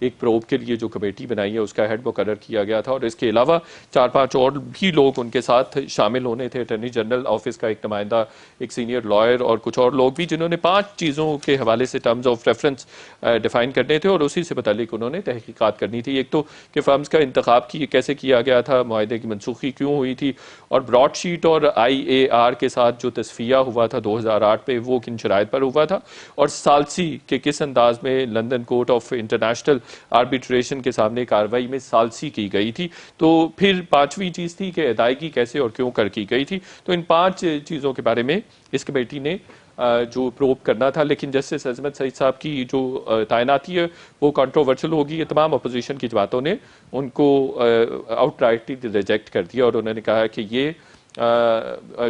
ایک پروب کے لیے جو کمیٹی بنائی ہے اس کا ہیڈ مقرر کیا گیا تھا، اور اس کے علاوہ 4-5 اور بھی لوگ ان کے ساتھ شامل ہونے تھے، اٹارنی جنرل آفس کا ایک نمائندہ، ایک سینئر لائر اور کچھ اور لوگ بھی، جنہوں نے 5 چیزوں کے حوالے سے ٹرمز آف ریفرنس ڈیفائن کرنے تھے اور اسی سے متعلق انہوں نے تحقیقات کرنی تھی۔ ایک تو کہ فرمز کا انتخاب کیسے کیا گیا تھا، معاہدے کی منسوخی کیوں ہوئی تھی، اور براڈ شیٹ اور IAR کے ساتھ جو تصفیہ ہوا تھا 2008 میں وہ کن شرائط پر ہوا تھا، اور ثالثی کہ کس انداز میں London court of international arbitration کے سامنے کارروائی میں ثالثی کی گئی تھی۔ تو پھر 5ویں چیز تھی کہ ادائیگی کیسے اور کیوں کر کی گئی تھی۔ تو ان 5 چیزوں کے بارے میں اس کمیٹی نے جو پروب کرنا تھا، لیکن جسٹس عصمت سعید صاحب کی جو تعیناتی ہے وہ کنٹروورشل ہوگی۔ یہ تمام اپوزیشن کی جماعتوں نے ان کو آؤٹ رائٹلی ریجیکٹ کر دیا، اور انہوں نے کہا کہ یہ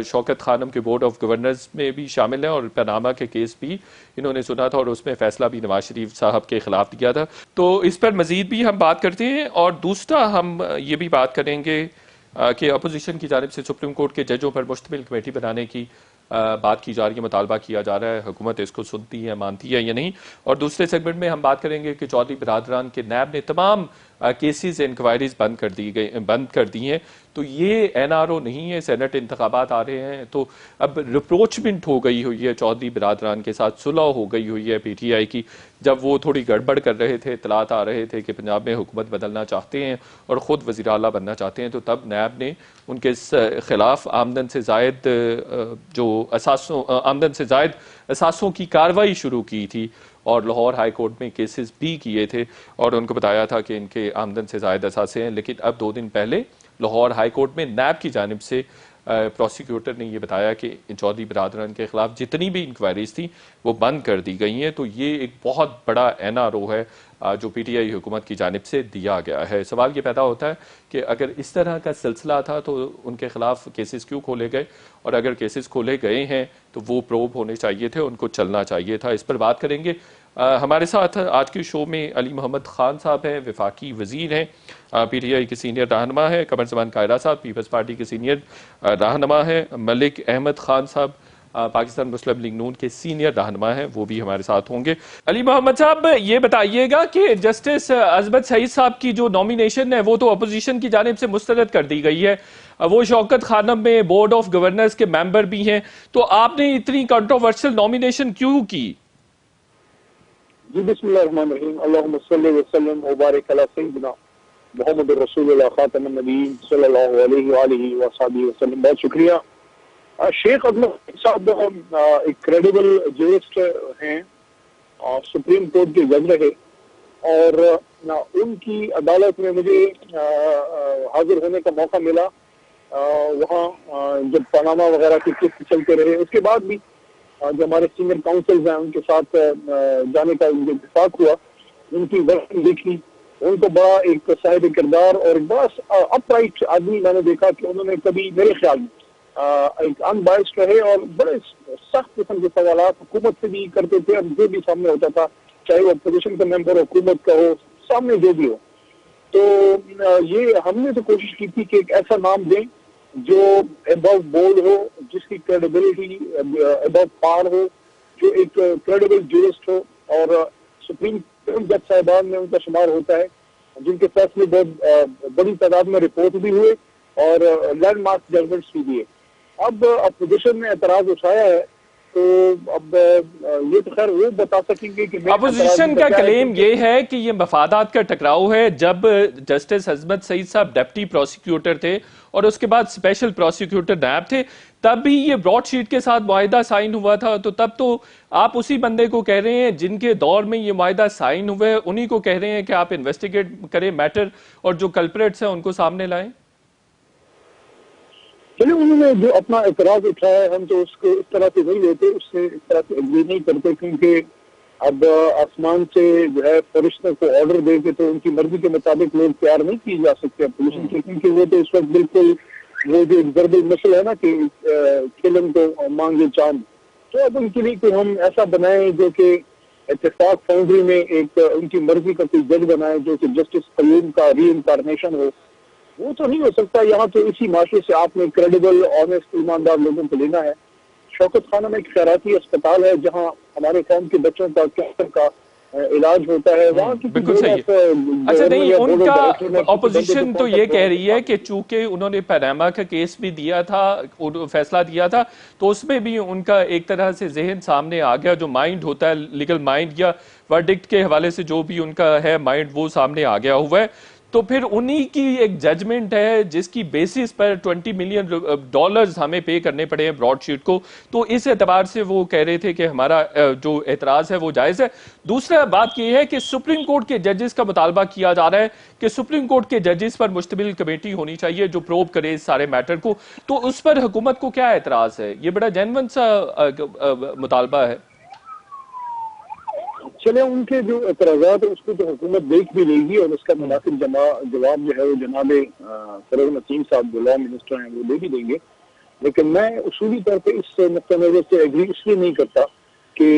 شوکت خانم کے بورڈ آف گورنرز میں بھی شامل ہیں، اور پاناما کے کیس بھی انہوں نے سنا تھا اور اس میں فیصلہ بھی نواز شریف صاحب کے خلاف دیا تھا۔ تو اس پر مزید بھی ہم بات کرتے ہیں، اور دوسرا ہم یہ بھی بات کریں گے کہ اپوزیشن کی جانب سے سپریم کورٹ کے ججوں پر مشتمل کمیٹی بنانے کی بات کی جا رہی ہے، مطالبہ کیا جا رہا ہے، حکومت اس کو سنتی ہے، مانتی ہے یا نہیں۔ اور دوسرے سیگمنٹ میں ہم بات کریں گے کہ چودھری برادران کے نیب نے تمام کیسز انکوائریز بند کر دی ہیں۔ تو یہ NRO نہیں ہے، سینٹ انتخابات آ رہے ہیں، تو اب ریپروچمنٹ ہو گئی ہوئی ہے چودھری برادران کے ساتھ، صلح ہو گئی ہوئی ہے PTI کی، جب وہ تھوڑی گڑبڑ کر رہے تھے، اطلاعات آ رہے تھے کہ پنجاب میں حکومت بدلنا چاہتے ہیں اور خود وزیر اعلیٰ بننا چاہتے ہیں، تو تب نیب نے ان کے خلاف آمدن سے زائد اثاثوں کی کارروائی شروع کی تھی، اور لاہور ہائی کورٹ میں کیسز بھی کیے تھے، اور ان کو بتایا تھا کہ ان کے آمدن سے زائد اثاثے ہیں۔ لیکن اب 2 دن پہلے لاہور ہائی کورٹ میں نیب کی جانب سے پروسیکیوٹر نے یہ بتایا کہ چودھری برادران کے خلاف جتنی بھی انکوائریز تھیں وہ بند کر دی گئی ہیں۔ تو یہ ایک بہت بڑا NRO ہے جو PTI حکومت کی جانب سے دیا گیا ہے۔ سوال یہ پیدا ہوتا ہے کہ اگر اس طرح کا سلسلہ تھا تو ان کے خلاف کیسز کیوں کھولے گئے، اور اگر کیسز کھولے گئے ہیں تو وہ پروب ہونے چاہیے تھے، ان کو چلنا چاہیے تھا۔ اس پر بات کریں گے۔ ہمارے ساتھ آج کے شو میں علی محمد خان صاحب ہیں، وفاقی وزیر ہیں، PTI کے سینئر رہنما ہیں، قمر زمان قاہرہ صاحب پیپلز پارٹی کے سینئر رہنما ہیں، ملک احمد خان صاحب پاکستان مسلم لیگ نون کے سینئر رہنما ہیں، وہ بھی ہمارے ساتھ ہوں گے۔ علی محمد صاحب یہ بتائیے گا کہ جسٹس عصمت سعید صاحب کی جو نامینیشن ہے وہ تو اپوزیشن کی جانب سے مسترد کر دی گئی ہے، وہ شوکت خانم میں بورڈ آف گورنرز کے ممبر بھی ہیں، تو آپ نے اتنی کنٹروورشل نامینیشن کیوں کی؟ جی بسم اللہ الرحمن الرحیم، اللہم صلی وسلم وبارک علی سیدنا محمد رسول اللہ خاتم النبیین صلی اللہ علیہ وآلہ وصحبہ وسلم۔ بہت شکریہ۔ شیخ عصمت صاحب ایک کریڈیبل جورسٹ ہیں، سپریم کورٹ کے جج رہے، اور ان کی عدالت میں مجھے حاضر ہونے کا موقع ملا وہاں جب پاناما وغیرہ کے کیس چلتے رہے۔ اس کے بعد بھی جو ہمارے سینئر کاؤنسلز ہیں ان کے ساتھ جانے کا اتفاق ہوا، ان کی ورکنگ دیکھی، ان کو بڑا ایک صاحب کردار اور ایک بڑا اپ رائٹ آدمی میں نے دیکھا کہ انہوں نے کبھی میرے خیال میں ایک ان بائسڈ رہے، اور بڑے سخت قسم کے سوالات حکومت سے بھی کرتے تھے، اور جو بھی سامنے ہوتا تھا چاہے وہ اپوزیشن کا ممبر حکومت کا ہو، سامنے جو بھی ہو۔ تو یہ ہم نے تو کوشش کی تھی کہ ایک ایسا نام دیں جو ابو بورڈ ہو، جس کی کریڈیبلٹی ابو پار ہو، جو ایک کریڈیبل جورسٹ ہو، اور سپریم جج صاحبان میں ان کا شمار ہوتا ہے جن کے فیصلے بہت بڑی تعداد میں رپورٹ بھی ہوئے اور لینڈ مارک ججمنٹس بھی دیے۔ اب اپوزیشن نے اعتراض اٹھایا ہے، تو اب یہ تو خیر وہ بتا سکیں گے کہ اپوزیشن کا کلیم یہ ہے کہ یہ مفادات کا ٹکراؤ ہے۔ جب جسٹس عصمت سعید صاحب ڈپٹی پروسیکیوٹر تھے اور اس کے بعد اسپیشل پروسیکیوٹر نیب تھے، تب بھی یہ براڈ شیٹ کے ساتھ معاہدہ سائن ہوا تھا، تو تب تو آپ اسی بندے کو کہہ رہے ہیں جن کے دور میں یہ معاہدہ سائن ہوئے، انہی کو کہہ رہے ہیں کہ آپ انویسٹیگیٹ کریں میٹر اور جو کلپریٹس ہیں ان کو سامنے لائیں۔ چلے انہوں نے جو اپنا اعتراض اٹھایا ہے، ہم تو اس کو اس طرح سے نہیں لیتے، اس سے اس طرح سے اگری نہیں کرتے، کیونکہ اب آسمان سے جو ہے فرشتوں کو آرڈر دے کے تو ان کی مرضی کے مطابق لوگ تیار نہیں کیے جا سکتے اپوزیشن کے، کیونکہ وہ تو اس وقت بالکل وہ جو ایک ضرب المثل ہے نا کہ کھیلن کو مانگے چاند، تو اب ان کے لیے کوئی ہم ایسا بنائیں جو کہ اتفاق فاؤنڈری میں ایک ان کی مرضی کا کوئی جج بنائے جو کہ جسٹس قیوم کا ری انکارنیشن ہو، وہ تو نہیں ہو سکتا۔ یہاں تو اسی معاشرے سے آپ نے کریڈیبل آنےسٹ ایماندار لوگوں کو لینا ہے۔ شوکت خانم ایک خیراتی اسپتال ہے جہاں ہمارے قوم کے بچوں کا کینسر کا علاج ہوتا ہے وہاں کی بالکل صحیح ہے. اچھا نہیں, ان کا اپوزیشن تو یہ کہہ رہی ہے کہ چونکہ انہوں نے پاناما کا کیس بھی دیا تھا, فیصلہ دیا تھا, تو اس میں بھی ان کا ایک طرح سے ذہن سامنے آ گیا, جو مائنڈ ہوتا ہے لیگل مائنڈ یا ورڈکٹ کے حوالے سے جو بھی ان کا ہے مائنڈ, وہ سامنے آ گیا ہوا ہے. تو پھر انہی کی ایک ججمنٹ ہے جس کی بیسس پر $20 ملین ہمیں پے کرنے پڑے ہیں براڈ شیٹ کو. تو اس اعتبار سے وہ کہہ رہے تھے کہ ہمارا جو اعتراض ہے وہ جائز ہے. دوسرا بات یہ ہے کہ سپریم کورٹ کے ججز کا مطالبہ کیا جا رہا ہے کہ سپریم کورٹ کے ججز پر مشتمل کمیٹی ہونی چاہیے جو پروب کرے اس سارے میٹر کو. تو اس پر حکومت کو کیا اعتراض ہے؟ یہ بڑا جینون سا مطالبہ ہے. چلے ان کے جو اعتراضات ہیں اس کو تو حکومت دیکھ بھی لے گی اور اس کا مناسب جواب جو ہے وہ جناب فروغ نسیم صاحب جو لا منسٹر ہیں وہ دے بھی دیں گے. لیکن میں اصولی طور پہ اس نقطہ نظر سے ایگری اس لیے نہیں کرتا کہ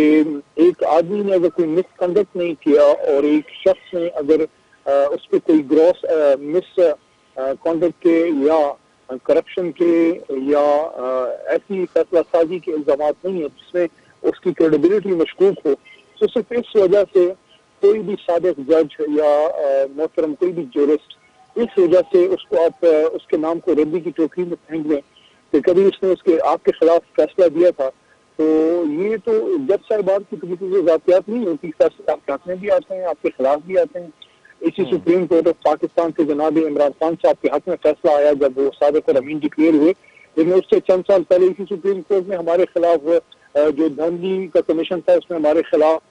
ایک آدمی نے اگر کوئی مس کنڈکٹ نہیں کیا اور ایک شخص نے اگر اس پہ کوئی گراس مس کنڈکٹ کے یا کرپشن کے یا ایسی فیصلہ سازی کے الزامات نہیں ہیں جس میں اس کی کریڈیبلٹی مشکوک ہو, تو صرف اس وجہ سے کوئی بھی صادق جج یا محترم کوئی بھی جورسٹ اس وجہ سے اس کو آپ اس کے نام کو ردی کی ٹوکری میں پھینک دیں کہ کبھی اس نے آپ کے خلاف فیصلہ دیا تھا. تو یہ تو جج صاحبان کی کسی ذاتیات نہیں ہوتی, فیصلے آپ کے حق میں بھی آتے ہیں, آپ کے خلاف بھی آتے ہیں. اسی سپریم کورٹ آف پاکستان سے جناب عمران خان صاحب کے حق میں فیصلہ آیا جب وہ صادق اور امین ڈکلیئر ہوئے, لیکن اس سے چند سال پہلے اسی سپریم کورٹ میں ہمارے خلاف جو دھاندلی کا کمیشن تھا اس میں ہمارے خلاف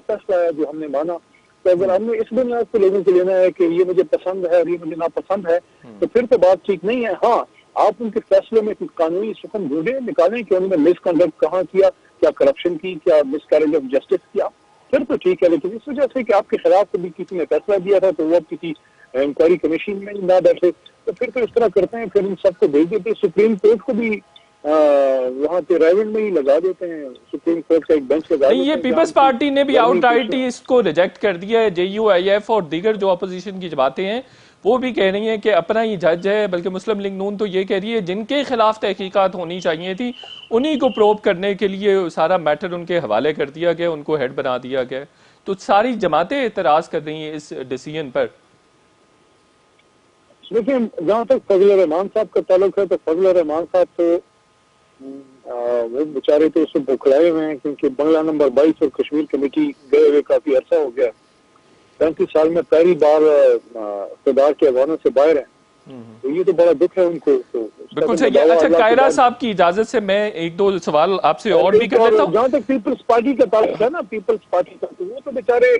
فیصلہ آیا جو ہم نے مانا. تو اگر ہم نے اس بنیاد پہ لوگوں سے لینا ہے کہ یہ مجھے پسند ہے اور یہ مجھے ناپسند ہے تو پھر تو بات ٹھیک نہیں ہے. ہاں, آپ ان کے فیصلوں میں کچھ قانونی سکم ڈھونڈیں, نکالیں کہ انہوں نے مس کنڈکٹ کہاں کیا, کیا کرپشن کی, کیا مس کیریج آف جسٹس کیا, پھر تو ٹھیک ہے. لیکن اس وجہ سے کہ آپ کے خلاف کبھی کسی نے فیصلہ دیا تھا تو وہ اب کسی انکوائری کمیشن میں نہ بیٹھے تو پھر تو اس طرح کرتے ہیں, پھر ان سب کو بھیج دیتے سپریم کورٹ کو بھی وہاں پہ ریونڈ میں ہی لگا دیتے ہیں, سپریم کورٹ کا ایک بینچ لگا دیتے ہیں. یہ پیپلز پارٹی نے بھی آؤٹ رائٹ ہی اس کو ریجیکٹ کر دیا ہے. JUIF اور دیگر جو اپوزیشن کی جماعتیں ہیں وہ بھی کہہ رہی ہیں کہ اپنا ہی جج ہے, بلکہ مسلم لیگ نون تو یہ کہہ رہی ہے جن کے خلاف تحقیقات ہونی چاہیے تھی انہی کو پروب کرنے کے لیے سارا میٹر ان کے حوالے کر دیا گیا, ان کو ہیڈ بنا دیا گیا. تو ساری جماعتیں اعتراض کر رہی ہیں اس ڈیسیژن پر. دیکھیں, جہاں تک فضل الرحمان صاحب کا تعلق ہے تو فضل الرحمان صاحب تو وہ بیچارے تو اس سے بکھلائے ہوئے ہیں کیونکہ بنگلہ نمبر 22 اور کشمیر کمیٹی گئے ہوئے کافی عرصہ ہو گیا. 35 سال میں پہلی بار اقتدار کے ایوانوں سے باہر ہیں, تو یہ تو بڑا دکھ ہے ان کو. بالکل صحیح. اچھا, قائرہ صاحب کی اجازت سے میں ایک دو سوال آپ سے اور بھی کر لیتا ہوں. جہاں تک پیپلز پارٹی کا تعلق ہے نا, پیپلز پارٹی کا, تو وہ تو بیچارے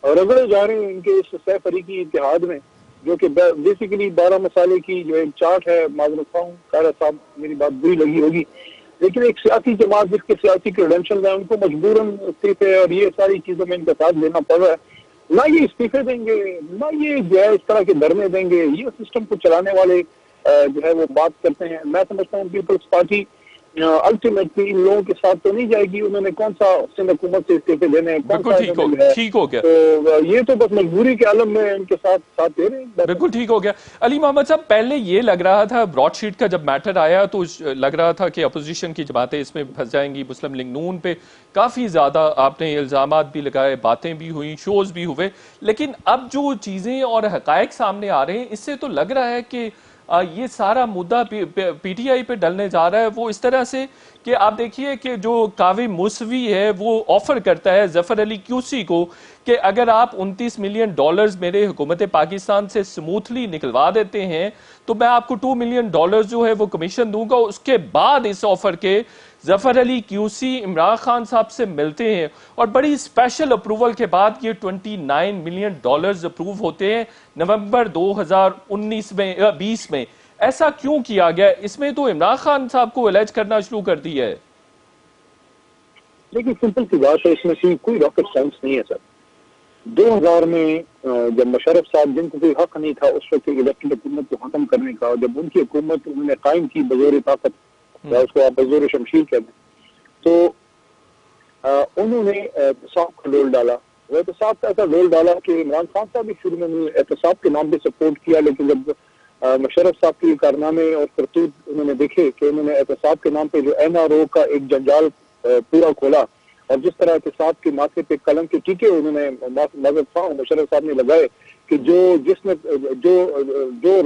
رگڑے جا رہے ہیں ان کے اس سہ فریقی اتحاد میں, جو کہ بیسیکلی 12 مسالے کی جو ایک چارٹ ہے. معذرت خواہ ہوں قائرہ صاحب, میری بات بری لگی ہوگی, لیکن ایک سیاسی جماعت جس کے سیاسی کریڈنشل ہیں ان کو مجبوراً استعفے اور یہ ساری چیزوں میں ان کا ساتھ دینا پڑ رہا ہے. نہ یہ استعفے دیں گے, نہ یہ جو ہے اس طرح کے دھرنے دیں گے. یہ سسٹم کو چلانے والے جو ہے وہ بات کرتے ہیں. میں سمجھتا ہوں پیپلز پارٹی الٹیمیٹلی ان لوگوں کے ساتھ تو نہیں جائے گی. انہوں نے کون سا سندھ حکومت سے استعفے دینے ہیں, ٹھیک ہو گیا. تو یہ تو بس مجبوری کے عالم میں ان کے ساتھ دے رہے ہیں. بالکل ٹھیک ہو گیا. علی محمد صاحب, پہلے یہ لگ رہا تھا براڈ شیٹ کا جب میٹر آیا تو لگ رہا تھا کہ اپوزیشن کی جماعتیں اس میں پھنس جائیں گی. مسلم لیگ نون پہ کافی زیادہ آپ نے الزامات بھی لگائے, باتیں بھی ہوئیں, شوز بھی ہوئے, لیکن اب جو چیزیں اور حقائق سامنے آ رہے ہیں اس سے تو لگ رہا ہے کہ یہ سارا مدعا پی ٹی آئی پہ ڈلنے جا رہا ہے. وہ اس طرح سے کہ آپ دیکھیے کہ جو کاوی موسوی ہے وہ آفر کرتا ہے ظفر علی QC کو کہ اگر آپ $29 ملین میرے حکومت پاکستان سے سموتھلی نکلوا دیتے ہیں تو میں آپ کو $2 ملین جو ہے وہ کمیشن دوں گا. اس کے بعد اس آفر کے ظفر علی QC عمران خان صاحب سے ملتے ہیں اور بڑی اسپیشل اپروول کے بعد یہ $29 ملین اپروو ہوتے ہیں نومبر 2020 میں. ایسا کیوں کیا گیا؟ اس میں تو عمران خان صاحب کو الیج کرنا شروع کر دی ہے. لیکن سمپل سی بات ہے, اس میں کوئی راکٹ سائنس نہیں ہے سر. 2000 میں جب مشرف صاحب جن کو کوئی حق نہیں تھا اس وقت الیکٹڈ حکومت کو ختم کرنے کا, جب ان کی حکومت انہوں نے قائم کی بزور طاقت, یا اس کو آپ بزور شمشیر کہہ دیں, تو انہوں نے احتساب کا رول ڈالا. وہ احتساب کا ایسا رول ڈالا کہ عمران خان صاحب بھی شروع میں احتساب کے نام پہ سپورٹ کیا, لیکن جب مشرف صاحب کی کارنامے اور کرتوت انہوں نے دیکھے کہ انہوں نے احتساب کے نام پہ جو NRO کا ایک جنجال پورا کھولا اور جس طرح احتساب کے ماتھے پہ قلم کے ٹیکے انہوں نے مذہب خواہ مشرف صاحب نے لگائے کہ جو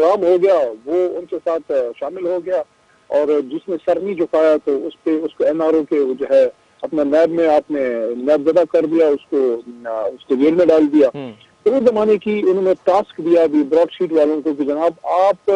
رام ہو گیا وہ ان کے ساتھ شامل ہو گیا، اور جس نے سر نہیں جھکایا تو اس کو این آر او کے جو ہے اپنا نیب میں آپ نے نیب زدہ کر دیا، اس کو جیل میں ڈال دیا۔ تو اس زمانے کی انہوں نے ٹاسک دیا بھی براڈ شیٹ والوں کو کہ جناب آپ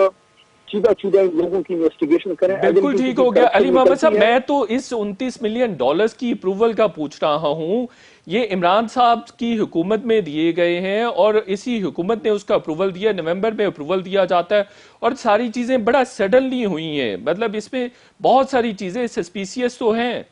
چیدہ لوگوں کی انویسٹیگیشن کریں۔ بالکل ٹھیک ہو گیا علی محمد صاحب، میں تو اس $29 ملین کی اپروول کا پوچھ رہا ہوں، یہ عمران صاحب کی حکومت میں دیے گئے ہیں اور اسی حکومت نے اس کا اپروول دیا، نومبر میں اپروول دیا جاتا ہے اور ساری چیزیں بڑا سڈنلی ہوئی ہیں، مطلب اس میں بہت ساری چیزیں سسپیشیس تو ہیں۔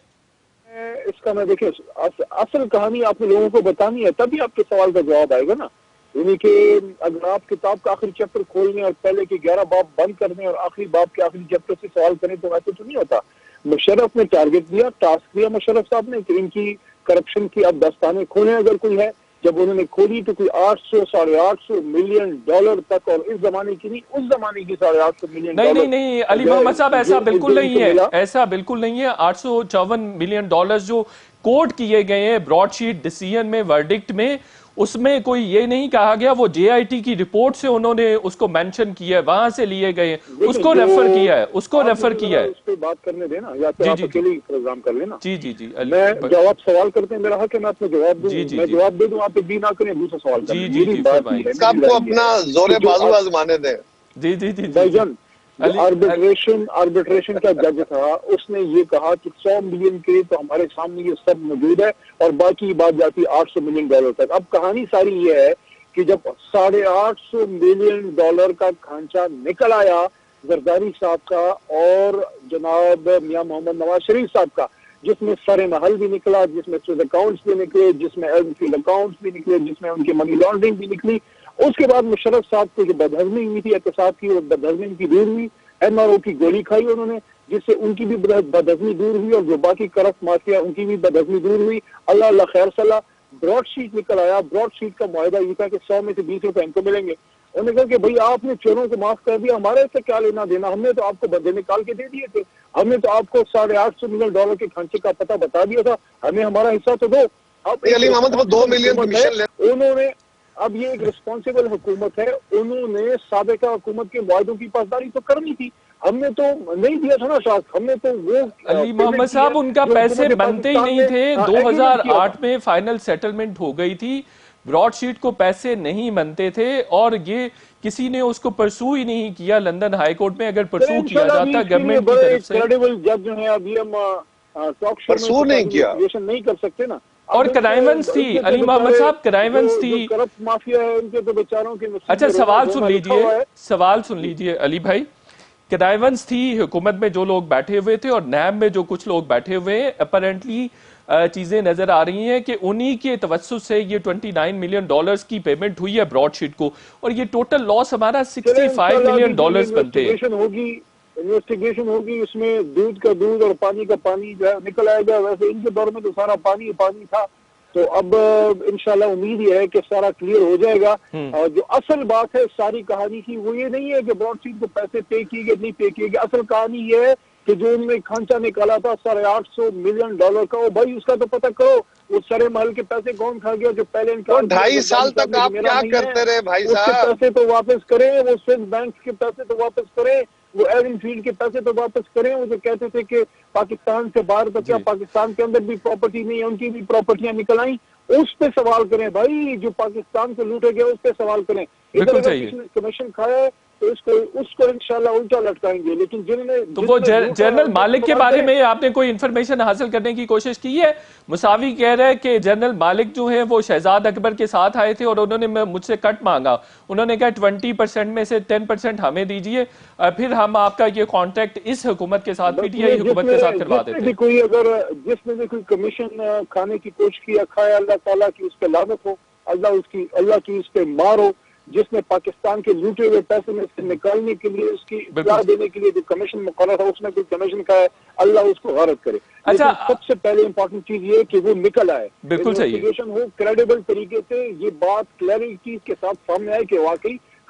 اس کا میں دیکھیں اصل کہانی آپ نے لوگوں کو بتانی ہے، تبھی آپ کے سوال کا جواب آئے گا نا۔ یعنی کہ اگر آپ کتاب کا آخری چیپٹر کھول دیں اور پہلے کے 11 باب بند کر دیں اور آخری باب کے آخری چیپٹر سے سوال کریں تو ایسے تو نہیں ہوتا۔ مشرف نے ٹارگٹ دیا، ٹاسک دیا مشرف صاحب نے کہ ان کی کرپشن کی اب داستانیں کھولیں اگر کوئی ہے۔ جب انہوں نے کھولی تو کوئی 800-850 ملین ڈالر تک، اور اس زمانے کی نہیں، اس زمانے کی 850 ملین ڈالر۔ نہیں علی محمد صاحب ایسا بالکل نہیں ہے، ایسا بالکل نہیں ہے۔ 854 ملین ڈالر جو کوٹ کیے گئے ہیں براڈ شیٹ ڈیسیژن میں، ورڈکٹ میں، اس میں کوئی یہ نہیں کہا گیا، وہ جے آئی ٹی کی رپورٹ سے انہوں نے اس کو مینشن کیا ہے، وہاں سے لیے گئے ہیں، اس کو ریفر کیا ہے، اس کو ریفر کیا ہے۔ اس پہ بات کرنے دینا یا پھر آپ اکیلے پروگرام کر لینا۔ جی میں جواب سوال کرتے ہیں، میرا حق ہے میں اپنا جواب دوں، میں جواب دے دوں، آپ بھی نہ کریں، دوسرا سوال کریں۔ میری بات ہے آپ کو اپنا زور بازو آزمانے دیں۔ جی بھائی جان، آربیٹریشن کا جج تھا، اس نے یہ کہا کہ 100 ملین کے تو ہمارے سامنے یہ سب موجود ہے اور باقی بات جاتی 800 ملین ڈالر تک۔ اب کہانی ساری یہ ہے کہ جب 850 ملین ڈالر کا کھانچہ نکل آیا زرداری صاحب کا اور جناب میاں محمد نواز شریف صاحب کا، جس میں سر محل بھی نکلا، جس میں سود اکاؤنٹس بھی نکلے، جس میں فیلڈ اکاؤنٹس بھی نکلے، جس میں ان کی منی لانڈرنگ بھی نکلی، اس کے بعد مشرف صاحب کو جو بدہضمی ہوئی تھی احتساب کی، وہ بدہضمی کی دور ہوئی، این آر او کی گولی کھائی انہوں نے جس سے ان کی بھی بدہضمی دور ہوئی، اور جو باقی کرپٹ مافیا ان کی بھی بدہضمی دور ہوئی۔ اللہ خیر صلاح، براڈ شیٹ نکل آیا۔ براڈ شیٹ کا معاہدہ یہ تھا کہ 100 میں سے 20 روپے ان کو ملیں گے۔ انہوں نے کہا کہ بھائی آپ نے چوروں کو معاف کر دیا، ہمارے سے کیا لینا دینا، ہم نے تو آپ کو بدلے نکال کے دے دیے تھے، ہم نے تو آپ کو 850 ملین ڈالر کے کھانچے کا پتہ بتا دیا تھا، ہمیں ہمارا حصہ تو دو۔ علی محمد وہ 2 ملین کمیشن لے، انہوں نے اب یہ ایک رسپانسیبل حکومت ہے، انہوں نے سابقہ حکومت کے معاہدوں کی پاسداری تو کرنی تھی، ہم نے تو نہیں دیا تھا نا شاخ، ہم نے تو وہ علی محمد صاحب ان کا پیسے بنتے ہی نہیں تھے۔ 2008 میں فائنل سیٹلمنٹ ہو گئی تھی، براڈ شیٹ کو پیسے نہیں بنتے تھے اور یہ کسی نے اس کو پرسو ہی نہیں کیا لندن ہائی کورٹ میں۔ اگر پرسو کیا جاتا گورنمنٹ کی طرف سے، کریڈیبل جج جو ہیں ابھی ہم ٹاک شو پرسو نہیں کیا نہیں کر سکتے نا، اور کرائیونس تھی علی محمد صاحب، کرائیونس تھی۔ کرپٹ مافیا ہے ان کے تو بیچاروں کے اچھا سوال سن لیجئے علی بھائی، کرائیونس تھی حکومت میں جو لوگ بیٹھے ہوئے تھے اور نیب میں جو کچھ لوگ بیٹھے ہوئے ہیں، اپیرنٹلی چیزیں نظر آ رہی ہیں کہ انہی کے توسط سے یہ 29 ملین ڈالرز کی پیمنٹ ہوئی ہے براڈ شیٹ کو، اور یہ ٹوٹل لاس ہمارا 65 ملین ڈالرز بنتے ہیں۔ انویسٹیگیشن ہوگی، اس میں دودھ کا دودھ اور پانی کا پانی جو ہے نکل آئے گا۔ ویسے ان کے دور میں تو سارا پانی تھا، تو اب انشاءاللہ امید یہ ہے کہ سارا کلیئر ہو جائے گا۔ اور جو اصل بات ہے ساری کہانی کی وہ یہ نہیں ہے کہ براڈ شیٹ کو پیسے پے کیے گئے نہیں پے کیے گئے، اصل کہانی یہ ہے کہ جو ان نے کھانچہ نکالا تھا 850 ملین ڈالر کا، وہ بھائی اس کا تو پتہ کرو، وہ سرے محل کے پیسے کون کھا گیا جو پہلے ان کا 2.5 سال تک آپ کیا کرتے رہے بھائی صاحب؟ اس کے پیسے تو واپس کریں، وہ سوئس بینک کے پیسے تو واپس کریں، وہ ایون فیلڈ کے پیسے تو واپس کریں۔ وہ جو کہتے تھے کہ پاکستان سے باہر تو کیا پاکستان کے اندر بھی پراپرٹی نہیں ہے، ان کی بھی پراپرٹیاں نکل آئیں، اس پہ سوال کریں بھائی، جو پاکستان سے لوٹے گئے اس پہ سوال کریں۔ ادھر کمیشن کھایا ہے تو اس کو انشاءاللہ الٹا لٹکائیں گے۔ لیکن تو وہ جنرل مالک کے بارے میں آپ نے کوئی انفارمیشن حاصل کرنے کی کوشش کی ہے؟ مساوی کہہ رہے کہ جنرل مالک جو ہیں وہ شہزاد اکبر کے ساتھ آئے تھے اور انہوں نے مجھ سے کٹ مانگا، انہوں نے کہا 20% میں سے 10% ہمیں دیجئے، پھر ہم آپ کا یہ کانٹیکٹ اس حکومت کے ساتھ پی ٹی آئی حکومت کے ساتھ کروا دیتے ہیں۔ کوئی اگر جس نے بھی کوئی کمیشن کھانے کی کوشش کی یا کھایا، اللہ تعالیٰ کی اس پہ لعنت ہو، اللہ کی اس پہ مار ہو۔ جس نے پاکستان کے لوٹے ہوئے پیسے میں سے نکالنے کے لیے، اس کی اطلاع دینے کے لیے جو کمیشن مقرر تھا اس نے کوئی کمیشن کا ہے، اللہ اس کو غارت کرے۔ لیکن سب سے پہلے امپورٹنٹ چیز یہ کہ وہ نکل آئے، بالکل صحیح انویسٹیگیشن ہو کریڈیبل طریقے سے، یہ بات کلیئرٹی کے ساتھ سامنے آئے کہ واقعی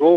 2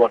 1।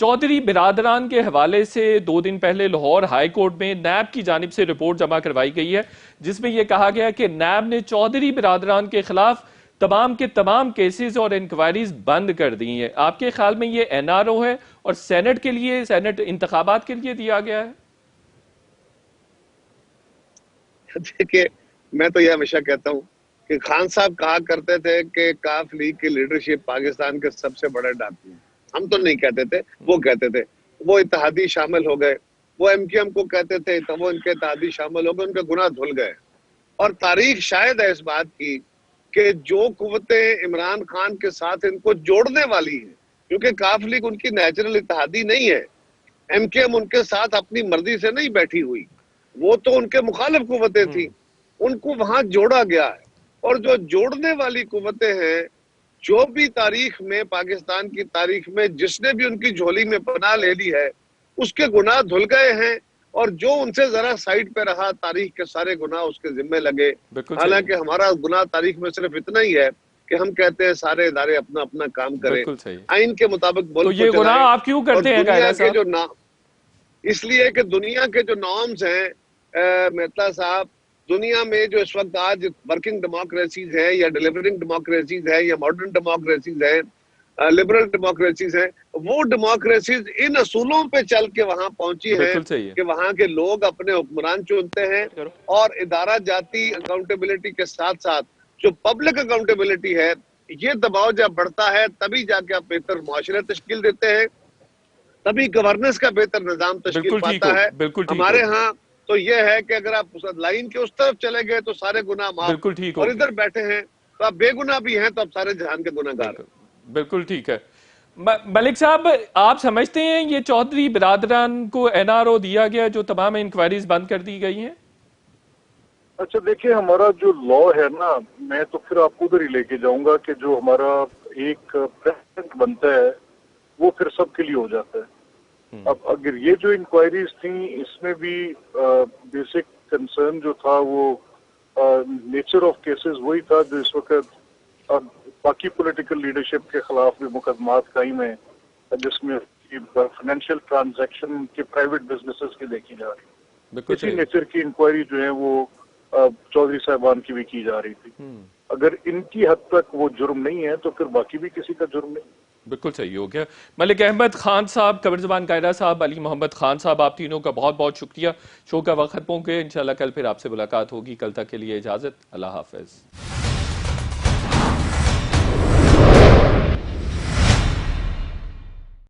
چودھری برادران کے حوالے سے 2 دن پہلے لاہور ہائی کورٹ میں نیب کی جانب سے رپورٹ جمع کروائی گئی ہے، جس میں یہ کہا گیا کہ نیب نے چودھری برادران کے خلاف تمام کے تمام کیسز اور انکوائریز بند کر دی ہیں۔ آپ کے خیال میں یہ این آر او ہے اور سینٹ کے لیے، سینٹ انتخابات کے لیے دیا گیا ہے؟ دیکھیں، میں تو یہ ہمیشہ کہتا ہوں کہ خان صاحب کہا کرتے تھے کہ کاف لیگ کی لیڈرشپ پاکستان کے سب سے بڑے ڈاکو ہیں۔ ہم تو نہیں کہتے تھے، وہ کہتے تھے۔ وہ اتحادی شامل ہو گئے، وہ ایم کیو ایم کو کہتے تھے، تو وہ ان کے اتحادی شامل ہو گئے، ان کے گناہ دھل گئے۔ اور تاریخ شاید ہے اس بات کی کہ جو قوتیں عمران خان کے ساتھ ان کو جوڑنے والی ہیں، کیونکہ کاف لیگ ان کی نیچرل اتحادی نہیں ہے، ایم کیو ایم ان کے ساتھ اپنی مرضی سے نہیں بیٹھی ہوئی، وہ تو ان کے مخالف قوتیں تھیں، ان کو وہاں جوڑا گیا ہے۔ اور جو جوڑنے والی قوتیں ہیں، جو بھی تاریخ میں، پاکستان کی تاریخ میں جس نے بھی ان کی جھولی میں پناہ لے لی ہے، اس کے گناہ دھل گئے ہیں، اور جو ان سے ذرا سائڈ پہ رہا، تاریخ کے سارے گناہ اس کے ذمہ لگے۔ حالانکہ ہمارا گناہ تاریخ میں صرف اتنا ہی ہے کہ ہم کہتے ہیں سارے ادارے اپنا اپنا کام کریں، آئین کے مطابق ملک کو یہ گناہ آپ کیوں کرتے ہیں قائرہ صاحب؟ اس لیے کہ دنیا کے جو نارمز ہیں مہتا صاحب، دنیا میں جو اس وقت آج ورکنگ ڈیموکریسیز ہیں یا ڈیلیورنگ ڈیموکریسیز ہیں یا ماڈرن ڈیموکریسیز ہیں، لبرل ڈیموکریسیز ہیں، وہ ڈیموکریسیز ان اصولوں پہ چل کے وہاں پہنچی ہیں کہ وہاں کے لوگ اپنے حکمران چنتے ہیں، اور ادارہ جاتی اکاؤنٹیبلٹی کے ساتھ ساتھ جو پبلک اکاؤنٹیبلٹی ہے، یہ دباؤ جب بڑھتا ہے تبھی جا کے آپ بہتر معاشرے تشکیل دیتے ہیں، تبھی گورننس کا بہتر نظام تشکیل پاتا ہے۔ ہمارے ہاں تو یہ ہے کہ اگر آپ لائن کے اس طرف چلے گئے تو سارے گناہ معاف، اور ادھر بیٹھے ہیں تو آپ بے گناہ بھی ہیں تو آپ سارے جہان کے گناہ گار ہیں۔ بالکل ٹھیک ہے۔ ملک صاحب، آپ سمجھتے ہیں یہ چودھری برادران کو این آر او دیا گیا جو تمام انکوائریز بند کر دی گئی ہیں؟ اچھا دیکھیں، ہمارا جو لا ہے نا، میں تو پھر آپ کو ادھر ہی لے کے جاؤں گا کہ جو ہمارا ایک پریزیڈنٹ بنتا ہے وہ پھر سب کے لیے ہو جاتا ہے۔ اب اگر یہ جو انکوائریز تھیں، اس میں بھی بیسک کنسرن جو تھا وہ نیچر آف کیسز وہی تھا جو اس وقت باقی پولیٹیکل لیڈرشپ کے خلاف بھی مقدمات قائم ہیں، جس میں فائنینشیل ٹرانزیکشن کے پرائیویٹ بزنسز کی دیکھی جا رہی ہے۔ اسی نیچر کی انکوائری جو ہے وہ چودھری صاحبان کی بھی کی جا رہی تھی۔ اگر ان کی حد تک وہ جرم نہیں ہے تو پھر باقی بھی کسی کا جرم نہیں۔ بالکل صحیح ہو گیا۔ ملک احمد خان صاحب، قمر زمان قائرہ صاحب، علی محمد خان صاحب، آپ تینوں کا بہت بہت شکریہ۔ شو کا وقت ختم ہو گیا، انشاءاللہ کل پھر آپ سے ملاقات ہوگی۔ کل تک کے لیے اجازت، اللہ حافظ۔